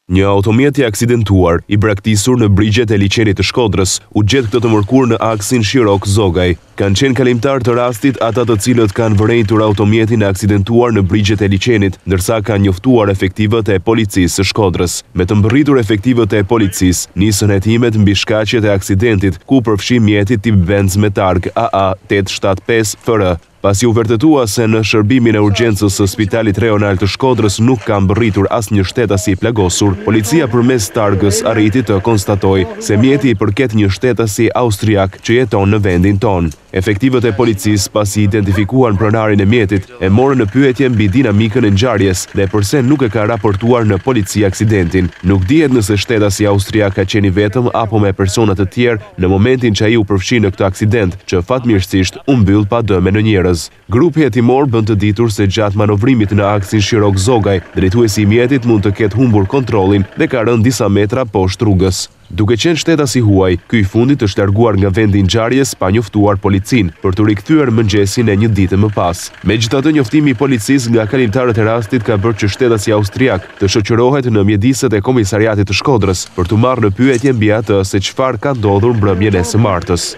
Një automjet i aksidentuar, i braktisur në brigjet e liçenit të Shkodrës, u gjet këtë të mërkur në aksin Shirok-Zogaj. Kanë qenë kalimtar të rastit ata të cilët kanë vërejtur automjetin e aksidentuar në brigjet e liçenit, ndërsa kanë njoftuar efektivët e policisë së Shkodrës. Me të mbërritur efektivët e policisë, nisën hetimet mbi shkaqjet e aksidentit, ku përfshi mjeti tip Benz me targ AA 875 FR. Pasi u vërtetua se në shërbimin e urgjencës së Spitalit Rajonal të Shkodrës nuk ka mbërritur asnjë shtetasi i plagosur, policia përmes targës arriti të konstatojë se mjeti i përket një shtetasi austriak që jeton në vendin tonë. Efektivët e policisë pasi identifikuan pronarin e mjetit, e morën në pyetje mbi dinamikën e ngjarjes dhe pse nuk e ka raportuar në polici aksidentin. Nuk dihet nëse shtetasi austriak ka qenë i vetëm apo me persona të tjerë në momentin që ai u përfshi në këtë aksident, që fatmirësisht u mbyll pa dëme në njerëz. Grupi hetimor bën të ditur se gjatë manovrimit në aksin Shirok-Zogaj, drejtuesi i mjetit mund të ketë humbur kontrollin dhe ka rënë disa metra poshtë rrugës. Duke qenë shtetasi huaj, ky i fundit është larguar nga vendi i ngjarjes pa njoftuar policinë për të rikthyer mëngjesin e një dite më pas. Megjithatë, njoftimi i policisë nga kalimtarët e rastit ka bërë që shtetasi austriak të shoqërohet në mjediset e komisariatit të Shkodrës për të marrë në pyetje mbi atë se çfarë ka ndodhur mbrëmjen e së martës.